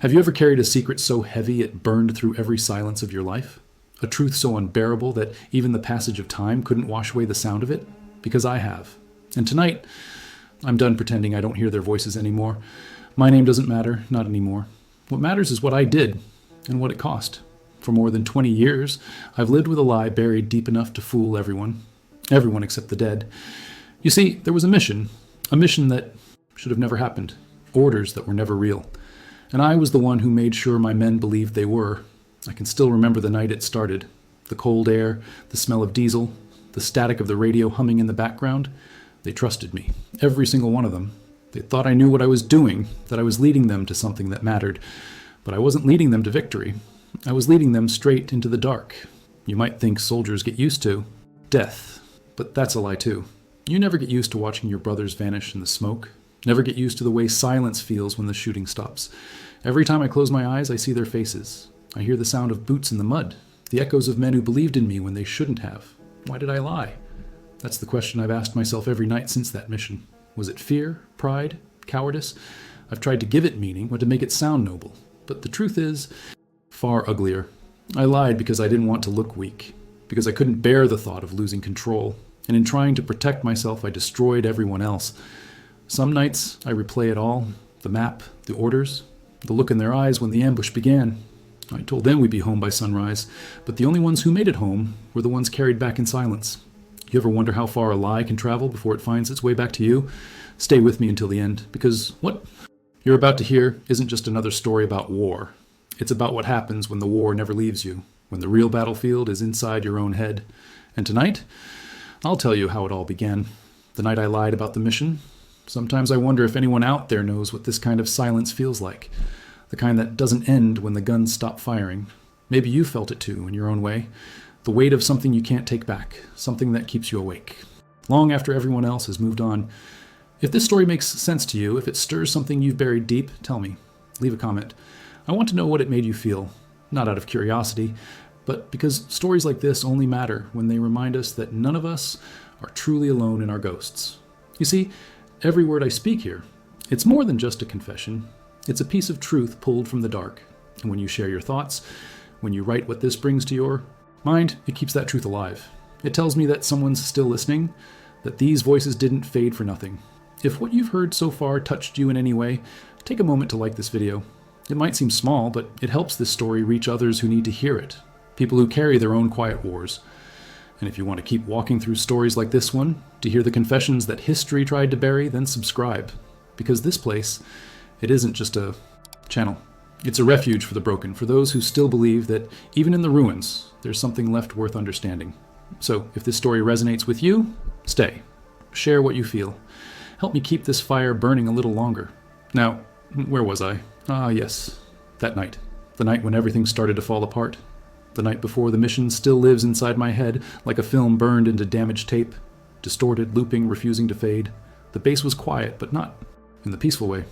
Have you ever carried a secret so heavy it burned through every silence of your life? A truth so unbearable that even the passage of time couldn't wash away the sound of it? Because I have. And tonight, I'm done pretending I don't hear their voices anymore. My name doesn't matter, not anymore. What matters is what I did and what it cost. For more than 20 years, I've lived with a lie buried deep enough to fool everyone. Everyone except the dead. You see, there was a mission that should have never happened. Orders that were never real. And I was the one who made sure my men believed they were. I can still remember the night it started. The cold air, the smell of diesel, the static of the radio humming in the background. They trusted me. Every single one of them. They thought I knew what I was doing, that I was leading them to something that mattered. But I wasn't leading them to victory. I was leading them straight into the dark. You might think soldiers get used to death. But that's a lie too. You never get used to watching your brothers vanish in the smoke. Never get used to the way silence feels when the shooting stops. Every time I close my eyes, I see their faces. I hear the sound of boots in the mud, the echoes of men who believed in me when they shouldn't have. Why did I lie? That's the question I've asked myself every night since that mission. Was it fear, pride, cowardice? I've tried to give it meaning, but to make it sound noble. But the truth is, far uglier. I lied because I didn't want to look weak, because I couldn't bear the thought of losing control. And in trying to protect myself, I destroyed everyone else. Some nights, I replay it all, the map, the orders, the look in their eyes when the ambush began. I told them we'd be home by sunrise, but the only ones who made it home were the ones carried back in silence. You ever wonder how far a lie can travel before it finds its way back to you? Stay with me until the end, because what you're about to hear isn't just another story about war. It's about what happens when the war never leaves you, when the real battlefield is inside your own head. And tonight, I'll tell you how it all began. The night I lied about the mission. Sometimes I wonder if anyone out there knows what this kind of silence feels like. The kind that doesn't end when the guns stop firing. Maybe you felt it too, in your own way. The weight of something you can't take back. Something that keeps you awake. Long after everyone else has moved on. If this story makes sense to you, if it stirs something you've buried deep, tell me. Leave a comment. I want to know what it made you feel. Not out of curiosity, but because stories like this only matter when they remind us that none of us are truly alone in our ghosts. You see, every word I speak here, it's more than just a confession. It's a piece of truth pulled from the dark. And when you share your thoughts, when you write what this brings to your mind, it keeps that truth alive. It tells me that someone's still listening, that these voices didn't fade for nothing. If what you've heard so far touched you in any way, take a moment to like this video. It might seem small, but it helps this story reach others who need to hear it. People who carry their own quiet wars. And if you want to keep walking through stories like this one, to hear the confessions that history tried to bury, then subscribe. Because this place, it isn't just a channel. It's a refuge for the broken, for those who still believe that even in the ruins, there's something left worth understanding. So if this story resonates with you, stay. Share what you feel. Help me keep this fire burning a little longer. Now, where was I? Ah, yes, that night. The night when everything started to fall apart. The night before the mission still lives inside my head like a film burned into damaged tape, distorted, looping, refusing to fade. The bass was quiet, but not in the peaceful way.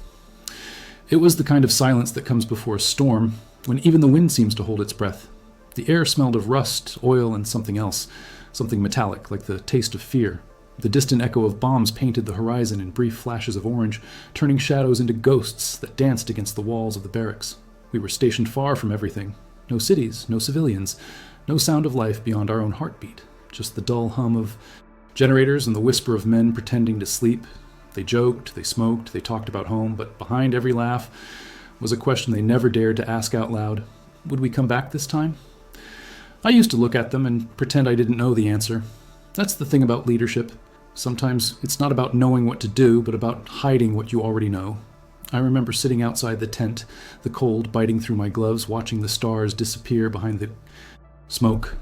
It was the kind of silence that comes before a storm, when even the wind seems to hold its breath. The air smelled of rust, oil, and something else, something metallic, like the taste of fear. The distant echo of bombs painted the horizon in brief flashes of orange, turning shadows into ghosts that danced against the walls of the barracks. We were stationed far from everything. No cities, no civilians, no sound of life beyond our own heartbeat. Just the dull hum of generators and the whisper of men pretending to sleep. They joked, they smoked, they talked about home, but behind every laugh was a question they never dared to ask out loud. Would we come back this time? I used to look at them and pretend I didn't know the answer. That's the thing about leadership. Sometimes it's not about knowing what to do, but about hiding what you already know. I remember sitting outside the tent, the cold biting through my gloves, watching the stars disappear behind the smoke.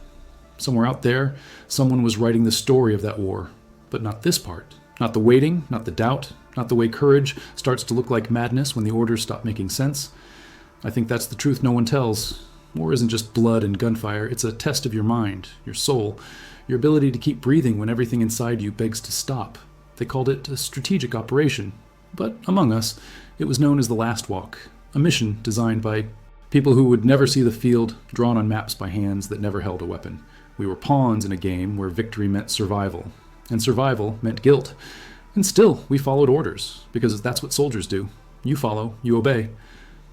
Somewhere out there, someone was writing the story of that war. But not this part. Not the waiting, not the doubt, not the way courage starts to look like madness when the orders stop making sense. I think that's the truth no one tells. War isn't just blood and gunfire. It's a test of your mind, your soul, your ability to keep breathing when everything inside you begs to stop. They called it a strategic operation. But among us, it was known as the Last Walk, a mission designed by people who would never see the field drawn on maps by hands that never held a weapon. We were pawns in a game where victory meant survival, and survival meant guilt. And still, we followed orders, because that's what soldiers do. You follow, you obey.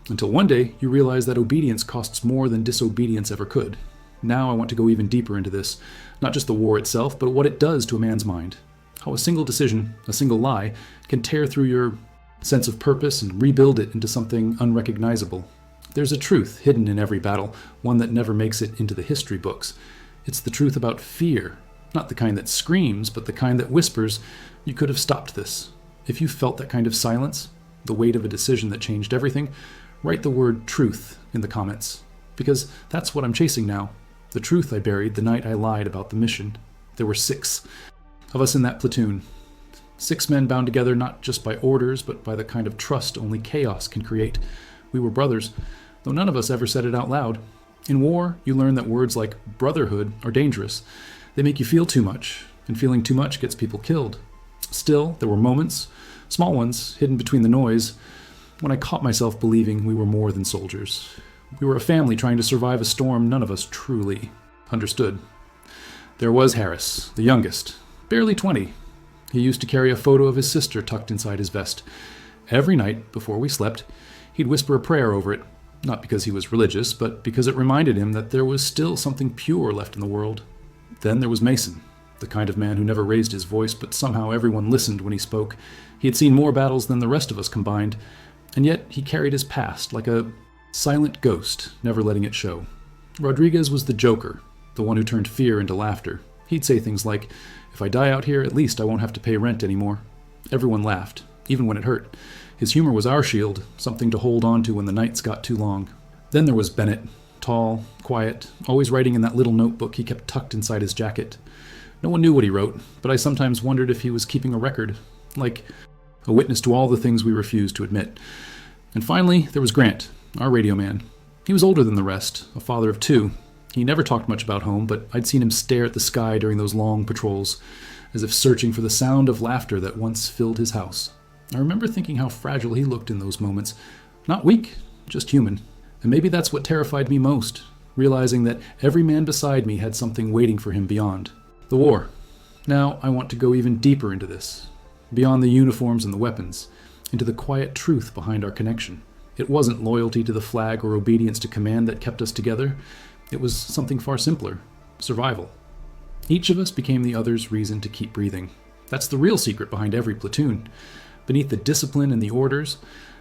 Until one day, you realize that obedience costs more than disobedience ever could. Now I want to go even deeper into this. Not just the war itself, but what it does to a man's mind. How a single decision, a single lie, can tear through your sense of purpose and rebuild it into something unrecognizable. There's a truth hidden in every battle, one that never makes it into the history books. It's the truth about fear. Not the kind that screams, but the kind that whispers, "You could have stopped this." If you felt that kind of silence, the weight of a decision that changed everything, write the word truth in the comments. Because that's what I'm chasing now. The truth I buried the night I lied about the mission. There were 6 of us in that platoon. 6 men bound together not just by orders, but by the kind of trust only chaos can create. We were brothers, though none of us ever said it out loud. In war, you learn that words like brotherhood are dangerous. They make you feel too much, and feeling too much gets people killed. Still, there were moments, small ones, hidden between the noise, when I caught myself believing we were more than soldiers. We were a family trying to survive a storm none of us truly understood. There was Harris, the youngest, barely 20. He used to carry a photo of his sister tucked inside his vest. Every night, before we slept, he'd whisper a prayer over it, not because he was religious, but because it reminded him that there was still something pure left in the world. Then there was Mason, the kind of man who never raised his voice, but somehow everyone listened when he spoke. He had seen more battles than the rest of us combined, and yet he carried his past like a silent ghost, never letting it show. Rodriguez was the joker, the one who turned fear into laughter. He'd say things like, "If I die out here, at least I won't have to pay rent anymore." Everyone laughed, even when it hurt. His humor was our shield, something to hold on to when the nights got too long. Then there was Bennett, tall, quiet, always writing in that little notebook he kept tucked inside his jacket. No one knew what he wrote, but I sometimes wondered if he was keeping a record, like a witness to all the things we refused to admit. And finally, there was Grant, our radio man. He was older than the rest, a father of 2. He never talked much about home, but I'd seen him stare at the sky during those long patrols, as if searching for the sound of laughter that once filled his house. I remember thinking how fragile he looked in those moments. Not weak, just human. And maybe that's what terrified me most, realizing that every man beside me had something waiting for him beyond. The war. Now I want to go even deeper into this, beyond the uniforms and the weapons, into the quiet truth behind our connection. It wasn't loyalty to the flag or obedience to command that kept us together. It was something far simpler, survival. Each of us became the other's reason to keep breathing. That's the real secret behind every platoon. Beneath the discipline and the orders,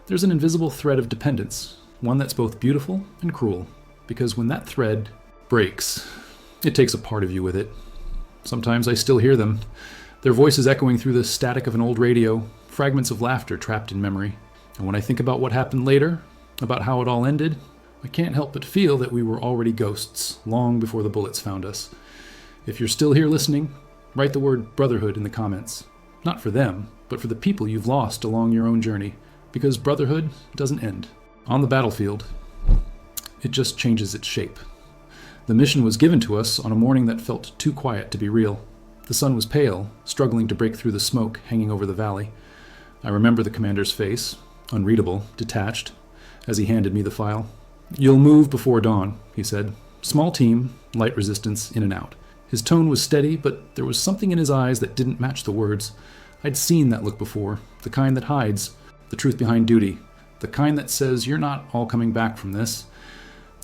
there's an invisible thread of dependence, one that's both beautiful and cruel, because when that thread breaks, it takes a part of you with it. Sometimes I still hear them, their voices echoing through the static of an old radio, fragments of laughter trapped in memory. And when I think about what happened later, about how it all ended, I can't help but feel that we were already ghosts, long before the bullets found us. If you're still here listening, write the word brotherhood in the comments. Not for them, but for the people you've lost along your own journey, because brotherhood doesn't end. On the battlefield, it just changes its shape. The mission was given to us on a morning that felt too quiet to be real. The sun was pale, struggling to break through the smoke hanging over the valley. I remember the commander's face, unreadable, detached, as he handed me the file. "You'll move before dawn," he said. "Small team, light resistance, in and out." His tone was steady, but there was something in his eyes that didn't match the words. I'd seen that look before, the kind that hides, the truth behind duty, the kind that says you're not all coming back from this.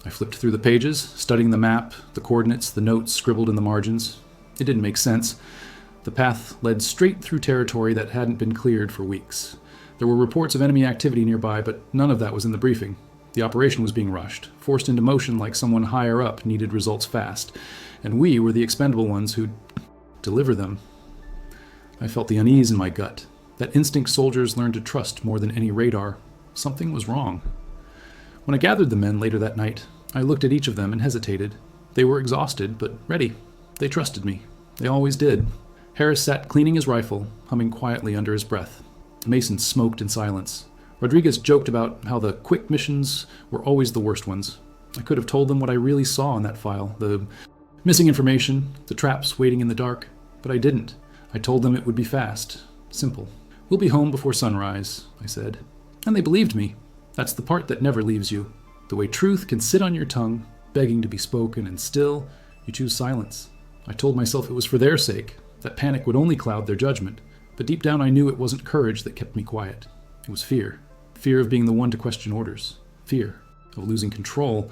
I flipped through the pages, studying the map, the coordinates, the notes scribbled in the margins. It didn't make sense. The path led straight through territory that hadn't been cleared for weeks. There were reports of enemy activity nearby, but none of that was in the briefing. The operation was being rushed, forced into motion like someone higher up needed results fast, and we were the expendable ones who'd deliver them. I felt the unease in my gut, that instinct soldiers learn to trust more than any radar. Something was wrong. When I gathered the men later that night, I looked at each of them and hesitated. They were exhausted, but ready. They trusted me. They always did. Harris sat cleaning his rifle, humming quietly under his breath. Mason smoked in silence. Rodriguez joked about how the quick missions were always the worst ones. I could have told them what I really saw in that file, the missing information, the traps waiting in the dark, but I didn't. I told them it would be fast, simple. "We'll be home before sunrise," I said. And they believed me. That's the part that never leaves you. The way truth can sit on your tongue, begging to be spoken, and still, you choose silence. I told myself it was for their sake, that panic would only cloud their judgment. But deep down I knew it wasn't courage that kept me quiet. It was fear. Fear of being the one to question orders. fear of losing control.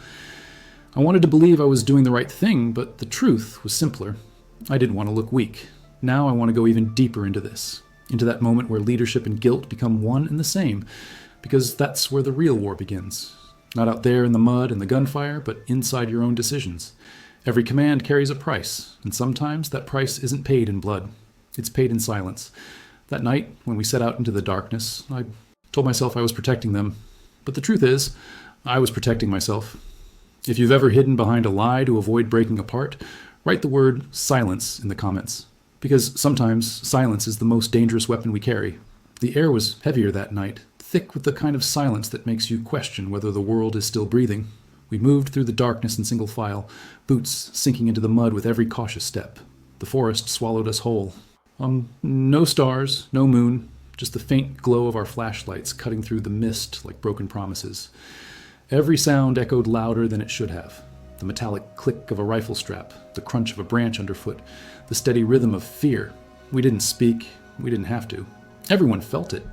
I wanted to believe I was doing the right thing, but the truth was simpler. I didn't want to look weak. Now I want to go even deeper into this, into that moment where leadership and guilt become one and the same, because that's where the real war begins. Not out there in the mud and the gunfire, but inside your own decisions. Every command carries a price, and sometimes that price isn't paid in blood. It's paid in silence. That night, when we set out into the darkness, I told myself I was protecting them. But the truth is, I was protecting myself. If you've ever hidden behind a lie to avoid breaking apart, write the word silence in the comments. Because sometimes silence is the most dangerous weapon we carry. The air was heavier that night, thick with the kind of silence that makes you question whether the world is still breathing. We moved through the darkness in single file, boots sinking into the mud with every cautious step. The forest swallowed us whole. No stars, no moon, just the faint glow of our flashlights cutting through the mist like broken promises. Every sound echoed louder than it should have. The metallic click of a rifle strap, the crunch of a branch underfoot, the steady rhythm of fear. We didn't speak, we didn't have to. Everyone felt it,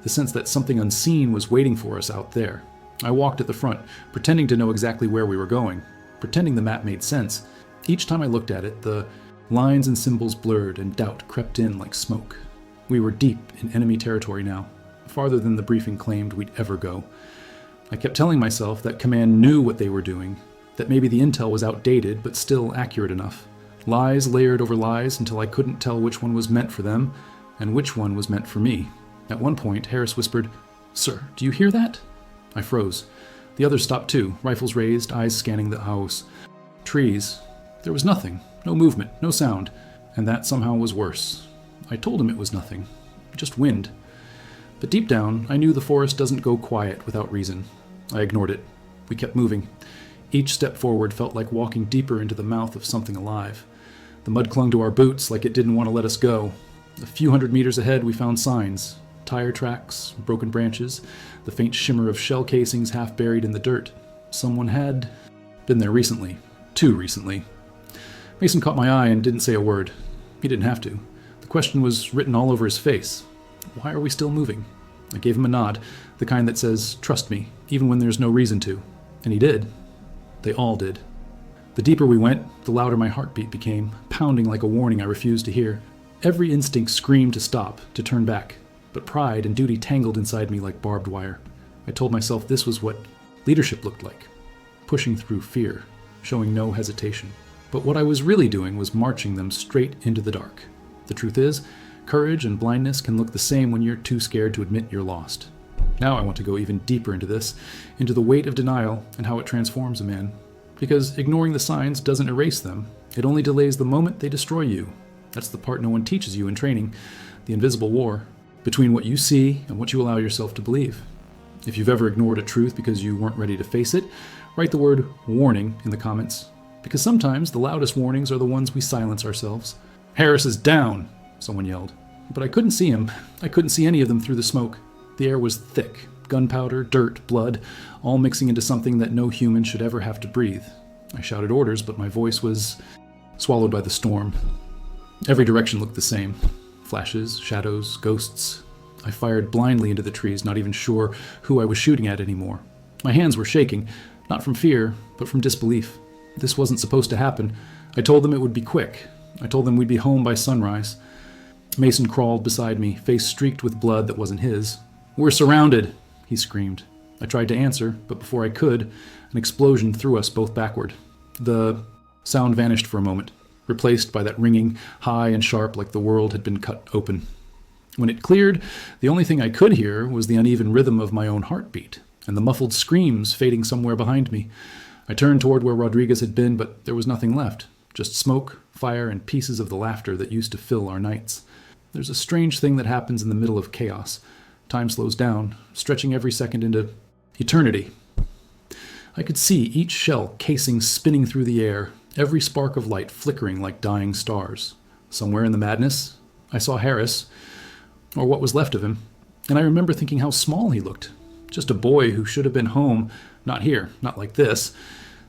the sense that something unseen was waiting for us out there. I walked at the front, pretending to know exactly where we were going, pretending the map made sense. Each time I looked at it, the lines and symbols blurred and doubt crept in like smoke. We were deep in enemy territory now, farther than the briefing claimed we'd ever go. I kept telling myself that command knew what they were doing, that maybe the intel was outdated but still accurate enough. Lies layered over lies until I couldn't tell which one was meant for them and which one was meant for me. At one point, Harris whispered, "Sir, do you hear that?" I froze. The others stopped too, rifles raised, eyes scanning the house. Trees. There was nothing, no movement, no sound, and that somehow was worse. I told him it was nothing, just wind. But deep down, I knew the forest doesn't go quiet without reason. I ignored it. We kept moving. Each step forward felt like walking deeper into the mouth of something alive. The mud clung to our boots like it didn't want to let us go. A few hundred meters ahead, we found signs. Tire tracks, broken branches, the faint shimmer of shell casings half buried in the dirt. Someone had been there recently. Too recently. Mason caught my eye and didn't say a word. He didn't have to. The question was written all over his face. Why are we still moving? I gave him a nod, the kind that says, trust me, even when there's no reason to. And he did. They all did. The deeper we went, the louder my heartbeat became, pounding like a warning I refused to hear. Every instinct screamed to stop, to turn back, but pride and duty tangled inside me like barbed wire. I told myself this was what leadership looked like, pushing through fear, showing no hesitation. But what I was really doing was marching them straight into the dark. The truth is, courage and blindness can look the same when you're too scared to admit you're lost. Now I want to go even deeper into this, into the weight of denial and how it transforms a man. Because ignoring the signs doesn't erase them, it only delays the moment they destroy you. That's the part no one teaches you in training, the invisible war, between what you see and what you allow yourself to believe. If you've ever ignored a truth because you weren't ready to face it, write the word warning in the comments. Because sometimes the loudest warnings are the ones we silence ourselves. Harris is down, someone yelled. But I couldn't see him. I couldn't see any of them through the smoke. The air was thick. Gunpowder, dirt, blood, all mixing into something that no human should ever have to breathe. I shouted orders, but my voice was swallowed by the storm. Every direction looked the same. Flashes, shadows, ghosts. I fired blindly into the trees, not even sure who I was shooting at anymore. My hands were shaking, not from fear, but from disbelief. This wasn't supposed to happen. I told them it would be quick. I told them we'd be home by sunrise. Mason crawled beside me, face streaked with blood that wasn't his. "We're surrounded," he screamed. I tried to answer, but before I could, an explosion threw us both backward. The sound vanished for a moment, replaced by that ringing, high and sharp like the world had been cut open. When it cleared, the only thing I could hear was the uneven rhythm of my own heartbeat, and the muffled screams fading somewhere behind me. I turned toward where Rodriguez had been, but there was nothing left. Just smoke, fire, and pieces of the laughter that used to fill our nights. There's a strange thing that happens in the middle of chaos. Time slows down, stretching every second into eternity. I could see each shell casing spinning through the air, every spark of light flickering like dying stars. Somewhere in the madness, I saw Harris, or what was left of him, and I remember thinking how small he looked. Just a boy who should have been home, not here, not like this.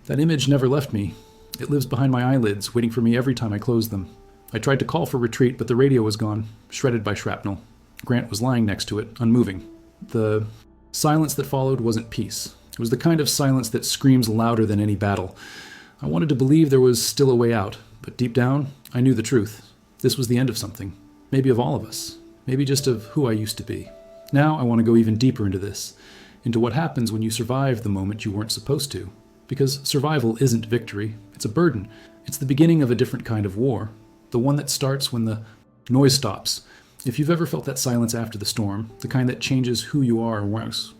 That image never left me. It lives behind my eyelids, waiting for me every time I close them. I tried to call for retreat, but the radio was gone, shredded by shrapnel. Grant was lying next to it, unmoving. The silence that followed wasn't peace. It was the kind of silence that screams louder than any battle. I wanted to believe there was still a way out, but deep down, I knew the truth. This was the end of something. Maybe of all of us. Maybe just of who I used to be. Now I want to go even deeper into this. Into what happens when you survive the moment you weren't supposed to. Because survival isn't victory. It's a burden. It's the beginning of a different kind of war. The one that starts when the noise stops. If you've ever felt that silence after the storm, the kind that changes who you are or worse,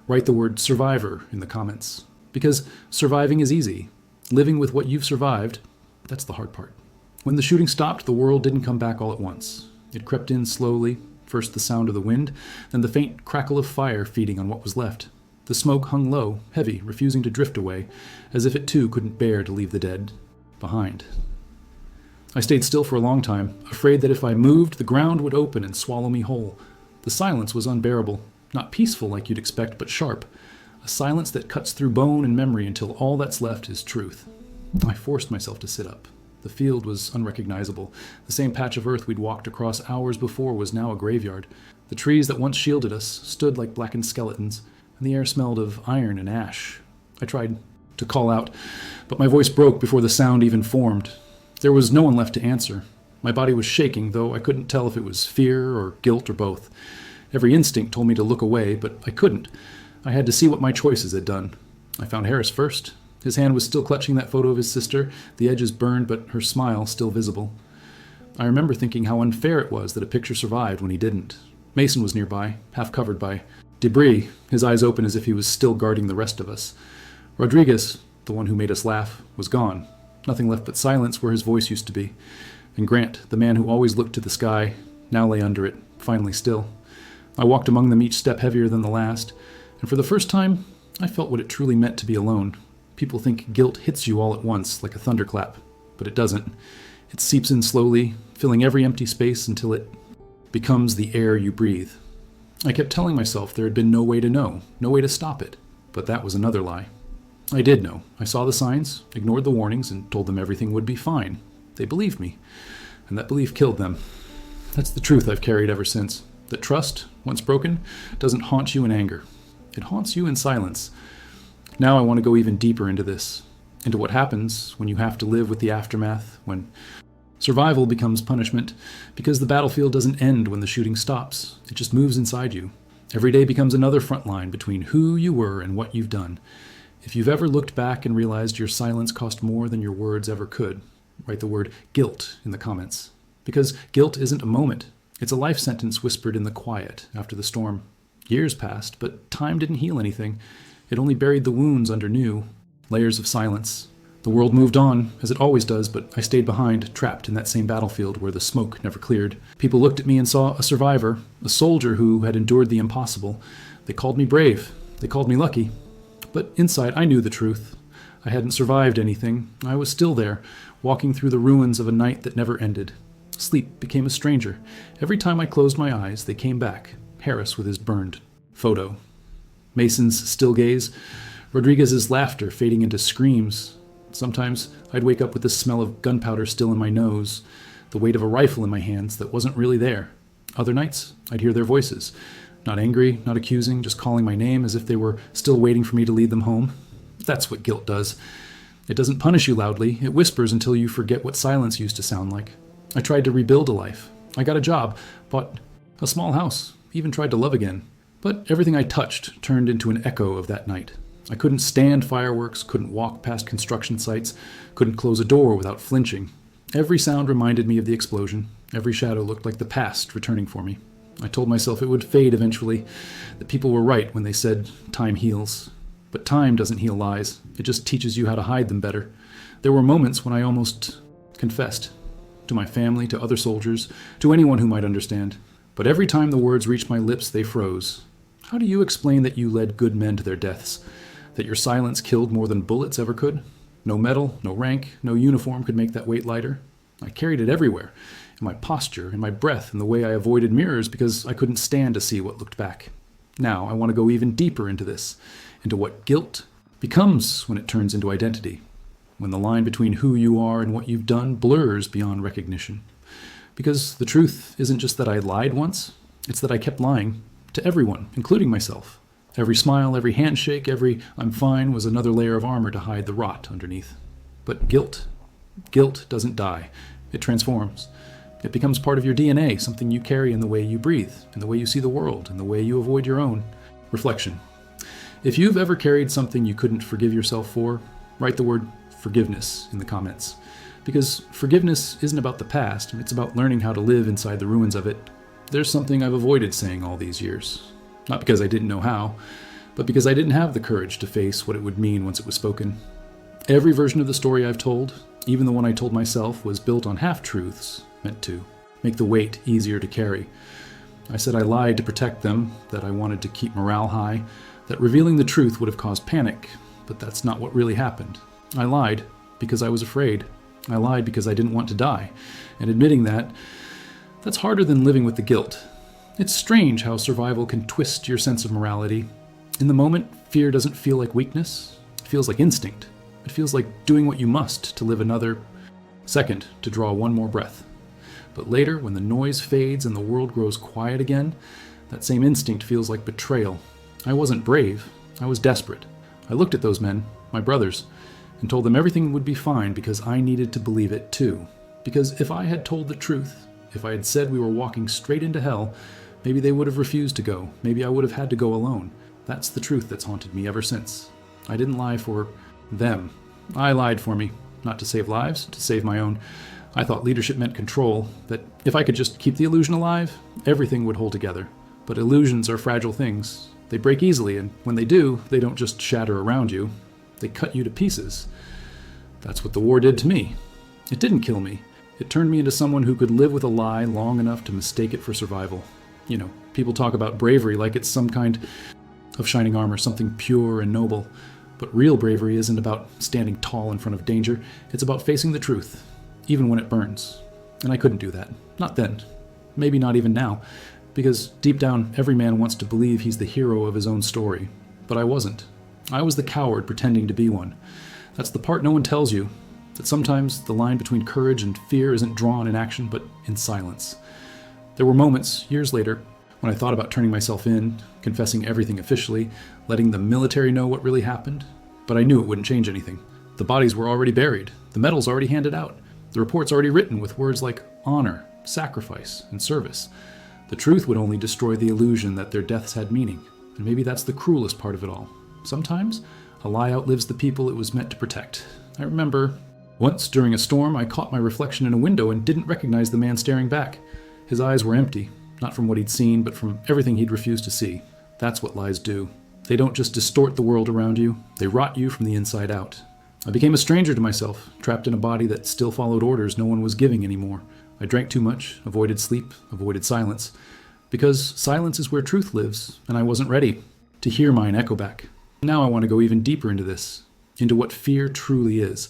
write the word survivor in the comments. Because surviving is easy. Living with what you've survived, that's the hard part. When the shooting stopped, the world didn't come back all at once. It crept in slowly, first the sound of the wind, then the faint crackle of fire feeding on what was left. The smoke hung low, heavy, refusing to drift away, as if it too couldn't bear to leave the dead behind. I stayed still for a long time, afraid that if I moved, the ground would open and swallow me whole. The silence was unbearable, not peaceful like you'd expect, but sharp. A silence that cuts through bone and memory until all that's left is truth. I forced myself to sit up. The field was unrecognizable. The same patch of earth we'd walked across hours before was now a graveyard. The trees that once shielded us stood like blackened skeletons, and the air smelled of iron and ash. I tried to call out, but my voice broke before the sound even formed. There was no one left to answer. My body was shaking, though I couldn't tell if it was fear or guilt or both. Every instinct told me to look away, but I couldn't. I had to see what my choices had done. I found Harris first. His hand was still clutching that photo of his sister, the edges burned, but her smile still visible. I remember thinking how unfair it was that a picture survived when he didn't. Mason was nearby, half covered by debris, his eyes open as if he was still guarding the rest of us. Rodriguez, the one who made us laugh, was gone. Nothing left but silence where his voice used to be. And Grant, the man who always looked to the sky, now lay under it, finally still. I walked among them, each step heavier than the last, and for the first time, I felt what it truly meant to be alone. People think guilt hits you all at once, like a thunderclap, but it doesn't. It seeps in slowly, filling every empty space until it becomes the air you breathe. I kept telling myself there had been no way to know, no way to stop it, but that was another lie. I did know. I saw the signs, ignored the warnings, and told them everything would be fine. They believed me, and that belief killed them. That's the truth I've carried ever since. That trust, once broken, doesn't haunt you in anger. It haunts you in silence. Now I want to go even deeper into this, into what happens when you have to live with the aftermath, when survival becomes punishment, because the battlefield doesn't end when the shooting stops. It just moves inside you. Every day becomes another front line between who you were and what you've done. If you've ever looked back and realized your silence cost more than your words ever could, write the word guilt in the comments. Because guilt isn't a moment. It's a life sentence whispered in the quiet after the storm. Years passed, but time didn't heal anything. It only buried the wounds under new layers of silence. The world moved on, as it always does, but I stayed behind, trapped in that same battlefield where the smoke never cleared. People looked at me and saw a survivor, a soldier who had endured the impossible. They called me brave. They called me lucky. But inside, I knew the truth. I hadn't survived anything. I was still there, walking through the ruins of a night that never ended. Sleep became a stranger. Every time I closed my eyes, they came back. Harris with his burned photo. Mason's still gaze. Rodriguez's laughter fading into screams. Sometimes I'd wake up with the smell of gunpowder still in my nose, the weight of a rifle in my hands that wasn't really there. Other nights, I'd hear their voices. Not angry, not accusing, just calling my name as if they were still waiting for me to lead them home. That's what guilt does. It doesn't punish you loudly. It whispers until you forget what silence used to sound like. I tried to rebuild a life. I got a job, bought a small house, even tried to love again. But everything I touched turned into an echo of that night. I couldn't stand fireworks, couldn't walk past construction sites, couldn't close a door without flinching. Every sound reminded me of the explosion. Every shadow looked like the past returning for me. I told myself it would fade eventually, that people were right when they said time heals. But time doesn't heal lies. It just teaches you how to hide them better. There were moments when I almost confessed. To my family, to other soldiers, to anyone who might understand. But every time the words reached my lips, they froze. How do you explain that you led good men to their deaths? That your silence killed more than bullets ever could? No medal, no rank, no uniform could make that weight lighter. I carried it everywhere. In my posture, in my breath, in the way I avoided mirrors because I couldn't stand to see what looked back. Now I want to go even deeper into this, into what guilt becomes when it turns into identity. When the line between who you are and what you've done blurs beyond recognition. Because the truth isn't just that I lied once, it's that I kept lying to everyone, including myself. Every smile, every handshake, every "I'm fine" was another layer of armor to hide the rot underneath. But guilt doesn't die. It transforms. It becomes part of your DNA, something you carry in the way you breathe, in the way you see the world, in the way you avoid your own. Reflection. If you've ever carried something you couldn't forgive yourself for, write the word forgiveness in the comments. Because forgiveness isn't about the past, it's about learning how to live inside the ruins of it. There's something I've avoided saying all these years. Not because I didn't know how, but because I didn't have the courage to face what it would mean once it was spoken. Every version of the story I've told, even the one I told myself, was built on half-truths, meant to make the weight easier to carry. I said I lied to protect them, that I wanted to keep morale high, that revealing the truth would have caused panic, but that's not what really happened. I lied because I was afraid. I lied because I didn't want to die. And admitting that's harder than living with the guilt. It's strange how survival can twist your sense of morality. In the moment, fear doesn't feel like weakness. It feels like instinct. It feels like doing what you must to live another second, to draw one more breath. But later, when the noise fades and the world grows quiet again, that same instinct feels like betrayal. I wasn't brave. I was desperate. I looked at those men, my brothers, and told them everything would be fine because I needed to believe it too. Because if I had told the truth, if I had said we were walking straight into hell, maybe they would have refused to go. Maybe I would have had to go alone. That's the truth that's haunted me ever since. I didn't lie for them. I lied for me, not to save lives, to save my own. I thought leadership meant control, that if I could just keep the illusion alive, everything would hold together. But illusions are fragile things. They break easily, and when they do, they don't just shatter around you. They cut you to pieces. That's what the war did to me. It didn't kill me. It turned me into someone who could live with a lie long enough to mistake it for survival. You know, people talk about bravery like it's some kind of shining armor, something pure and noble. But real bravery isn't about standing tall in front of danger. It's about facing the truth, even when it burns. And I couldn't do that. Not then. Maybe not even now. Because deep down, every man wants to believe he's the hero of his own story. But I wasn't. I was the coward pretending to be one. That's the part no one tells you. That sometimes the line between courage and fear isn't drawn in action, but in silence. There were moments, years later, when I thought about turning myself in, confessing everything officially, letting the military know what really happened. But I knew it wouldn't change anything. The bodies were already buried. The medals already handed out. The reports already written with words like honor, sacrifice, and service. The truth would only destroy the illusion that their deaths had meaning. And maybe that's the cruelest part of it all. Sometimes, a lie outlives the people it was meant to protect. I remember once during a storm, I caught my reflection in a window and didn't recognize the man staring back. His eyes were empty, not from what he'd seen, but from everything he'd refused to see. That's what lies do. They don't just distort the world around you, they rot you from the inside out. I became a stranger to myself, trapped in a body that still followed orders no one was giving anymore. I drank too much, avoided sleep, avoided silence. Because silence is where truth lives, and I wasn't ready to hear mine echo back. Now I want to go even deeper into this, into what fear truly is.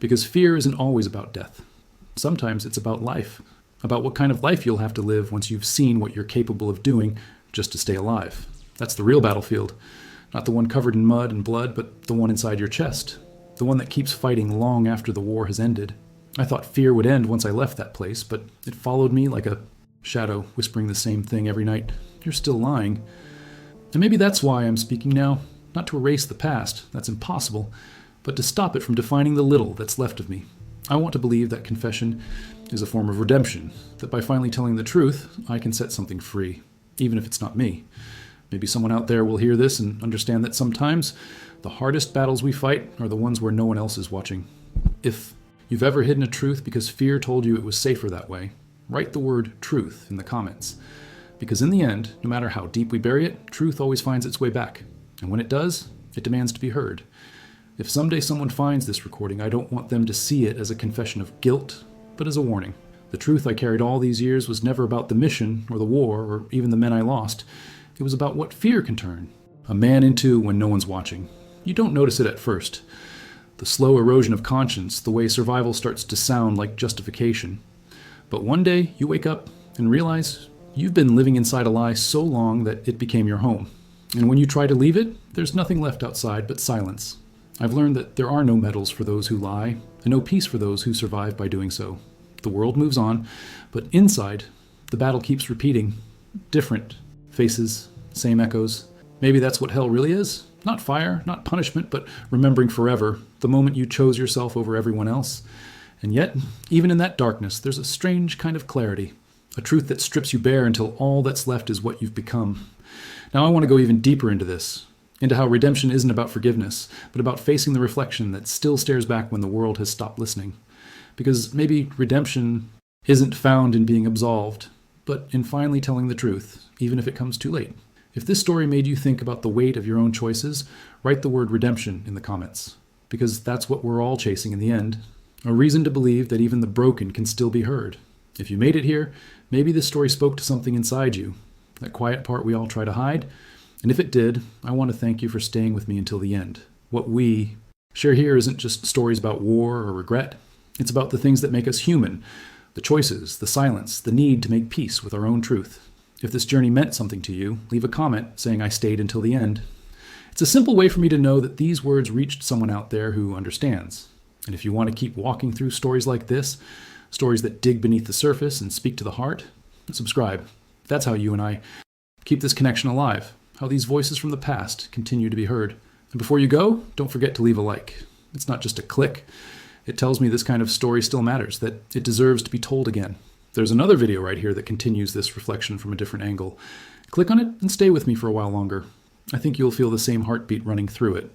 Because fear isn't always about death. Sometimes it's about life. About what kind of life you'll have to live once you've seen what you're capable of doing just to stay alive. That's the real battlefield. Not the one covered in mud and blood, but the one inside your chest. The one that keeps fighting long after the war has ended. I thought fear would end once I left that place, but it followed me like a shadow whispering the same thing every night. You're still lying. And maybe that's why I'm speaking now. Not to erase the past, that's impossible, but to stop it from defining the little that's left of me. I want to believe that confession is a form of redemption, that by finally telling the truth, I can set something free, even if it's not me. Maybe someone out there will hear this and understand that sometimes the hardest battles we fight are the ones where no one else is watching. If you've ever hidden a truth because fear told you it was safer that way, write the word truth in the comments. Because in the end, no matter how deep we bury it, truth always finds its way back. And when it does, it demands to be heard. If someday someone finds this recording, I don't want them to see it as a confession of guilt, but as a warning. The truth I carried all these years was never about the mission or the war or even the men I lost. It was about what fear can turn a man into when no one's watching. You don't notice it at first. The slow erosion of conscience, the way survival starts to sound like justification. But one day you wake up and realize you've been living inside a lie so long that it became your home. And when you try to leave it, there's nothing left outside but silence. I've learned that there are no medals for those who lie, and no peace for those who survive by doing so. The world moves on, but inside, the battle keeps repeating. Different faces, same echoes. Maybe that's what hell really is. Not fire, not punishment, but remembering forever the moment you chose yourself over everyone else. And yet, even in that darkness, there's a strange kind of clarity, a truth that strips you bare until all that's left is what you've become. Now I want to go even deeper into this, into how redemption isn't about forgiveness, but about facing the reflection that still stares back when the world has stopped listening. Because maybe redemption isn't found in being absolved, but in finally telling the truth, even if it comes too late. If this story made you think about the weight of your own choices, write the word redemption in the comments, because that's what we're all chasing in the end. A reason to believe that even the broken can still be heard. If you made it here, maybe this story spoke to something inside you, that quiet part we all try to hide. And if it did, I want to thank you for staying with me until the end. What we share here isn't just stories about war or regret. It's about the things that make us human, the choices, the silence, the need to make peace with our own truth. If this journey meant something to you, leave a comment saying I stayed until the end. It's a simple way for me to know that these words reached someone out there who understands. And if you want to keep walking through stories like this, stories that dig beneath the surface and speak to the heart, subscribe. That's how you and I keep this connection alive, how these voices from the past continue to be heard. And before you go, don't forget to leave a like. It's not just a click. It tells me this kind of story still matters, that it deserves to be told again. There's another video right here that continues this reflection from a different angle. Click on it and stay with me for a while longer. I think you'll feel the same heartbeat running through it.